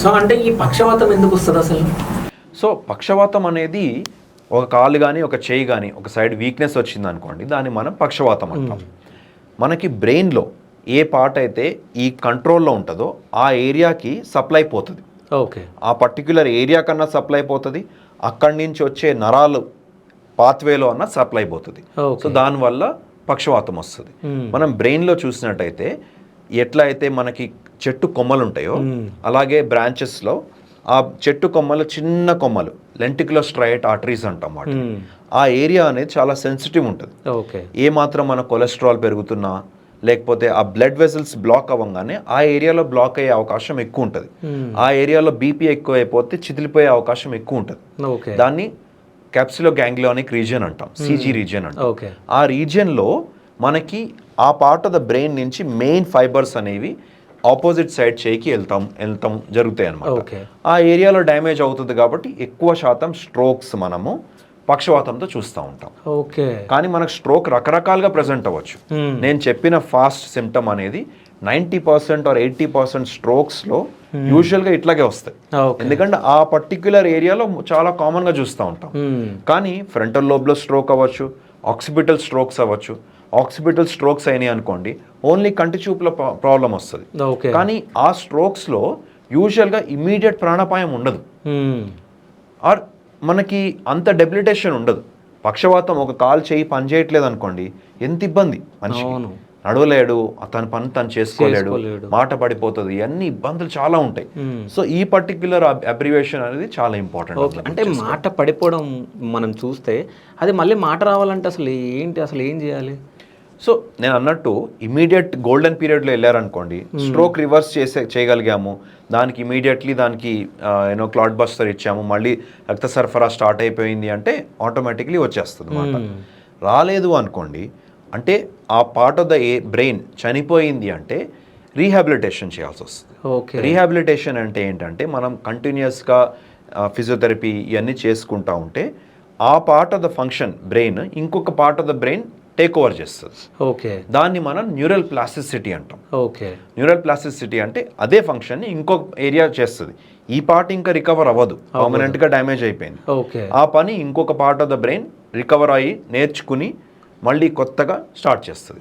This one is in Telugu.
సో అంటే ఈ పక్షవాతం ఎందుకు వస్తుంది అసలు? సో పక్షవాతం అనేది ఒక కాలు కానీ ఒక చేయి కానీ ఒక సైడ్ వీక్నెస్ వచ్చింది అనుకోండి, దాన్ని మనం పక్షవాతం అంటాం. మనకి బ్రెయిన్లో ఏ పార్ట్ అయితే ఈ కంట్రోల్లో ఉంటుందో ఆ ఏరియాకి సప్లై పోతుంది. ఓకే. ఆ పర్టిక్యులర్ ఏరియా కన్నా సప్లై పోతుంది, అక్కడి నుంచి వచ్చే నరాలు పాత్వేలో అన్న సప్లై పోతుంది. సో దానివల్ల పక్షవాతం వస్తుంది. మనం బ్రెయిన్లో చూసినట్టయితే ఎట్లా అయితే మనకి చెట్టు కొమ్మలు ఉంటాయో అలాగే బ్రాంచెస్లో ఆ చెట్టు కొమ్మలు చిన్న కొమ్మలు లెంటిక్యులర్ స్ట్రైట్ ఆర్టరీస్ అంటాం వాటి. ఆ ఏరియా అనేది చాలా సెన్సిటివ్ ఉంటుంది. ఏ మాత్రం మన కొలెస్ట్రాల్ పెరుగుతున్నా లేకపోతే ఆ బ్లడ్ వెసల్స్ బ్లాక్ అవ్వగానే ఆ ఏరియాలో బ్లాక్ అయ్యే అవకాశం ఎక్కువ ఉంటుంది. ఆ ఏరియాలో బీపీ ఎక్కువ అయిపోతే చిదిలిపోయే అవకాశం ఎక్కువ ఉంటుంది. దాన్ని క్యాప్సులో గ్యాంగ్లియోనిక్ రీజియన్ అంటాం, సిజీ రీజియన్ అంటాం. ఆ రీజియన్లో మనకి ఆ పార్ట్ ఆఫ్ ద బ్రెయిన్ నుంచి మెయిన్ ఫైబర్స్ అనేవి ఆపోజిట్ సైడ్ చేయికి వెళ్తాం జరుగుతాయి అన్నమాట. ఆ ఏరియాలో డ్యామేజ్ అవుతుంది కాబట్టి ఎక్కువ శాతం స్ట్రోక్స్ మనము పక్షవాతంతో చూస్తూ ఉంటాం. కానీ మనకు స్ట్రోక్ రకరకాలుగా ప్రజెంట్ అవ్వచ్చు. నేను చెప్పిన ఫాస్ట్ సిమ్టమ్ అనేది 90% ఆర్ 80% స్ట్రోక్స్లో యూజువల్గా ఇట్లాగే వస్తాయి. ఎందుకంటే ఆ పర్టిక్యులర్ ఏరియాలో చాలా కామన్గా చూస్తూ ఉంటాం. కానీ ఫ్రంటల్ లోబ్లో స్ట్రోక్ అవ్వచ్చు, ఆక్సిపిటల్ స్ట్రోక్స్ అవ్వచ్చు. ఆక్సిపిటల్ స్ట్రోక్స్ అయినాయి అనుకోండి, ఓన్లీ కంటి చూపులో ప్రాబ్లం వస్తుంది. కానీ ఆ స్ట్రోక్స్లో యూజువల్గా ఇమీడియట్ ప్రాణాపాయం ఉండదు, ఆర్ మనకి అంత డెబిలిటేషన్ ఉండదు. పక్షవాతం ఒక కాలు చేయి పని చేయట్లేదు అనుకోండి, ఎంత ఇబ్బంది మనిషి, నడవలేడు, తన పని తను చేసుకోలేడు, మాట పడిపోతుంది, అన్ని ఇబ్బందులు చాలా ఉంటాయి. సో ఈ పర్టిక్యులర్ అబ్రివేషన్ అనేది చాలా ఇంపార్టెంట్. అంటే మాట పడిపోవడం మనం చూస్తే అది మళ్ళీ మాట రావాలంటే అసలు ఏంటి, అసలు ఏం చేయాలి? సో నేను అన్నట్టు ఇమీడియట్ గోల్డెన్ పీరియడ్లో వెళ్ళారనుకోండి, స్ట్రోక్ రివర్స్ చేయగలిగాము, దానికి ఇమీడియట్లీ దానికి క్లాట్ బస్టర్ ఇచ్చాము, మళ్ళీ రక్త సరఫరా స్టార్ట్ అయిపోయింది అంటే ఆటోమేటిక్లీ వచ్చేస్తుంది అన్నమాట. రాలేదు అనుకోండి, అంటే ఆ పార్ట్ ఆఫ్ ద బ్రెయిన్ చనిపోయింది అంటే రీహాబిలిటేషన్ చేయాల్సి వస్తుంది. రీహాబిలిటేషన్ అంటే ఏంటంటే మనం కంటిన్యూస్గా ఫిజియోథెరపీ ఇవన్నీ చేసుకుంటూ ఉంటే ఆ part of the function brain ఇంకొక part of the brain take over చేస్తుంది. దాన్ని మనం న్యూరల్ ప్లాస్టిసిటీ అంటాం. న్యూరల్ ప్లాస్టిసిటీ అంటే అదే ఫంక్షన్ని ఇంకొక ఏరియా చేస్తుంది. ఈ పార్ట్ ఇంకా రికవర్ అవ్వదు, పర్మనెంట్గా డ్యామేజ్ అయిపోయింది. ఆ పని ఇంకొక part of the brain recover అయ్యి నేర్చుకుని మళ్ళీ కొత్తగా స్టార్ట్ చేస్తుంది.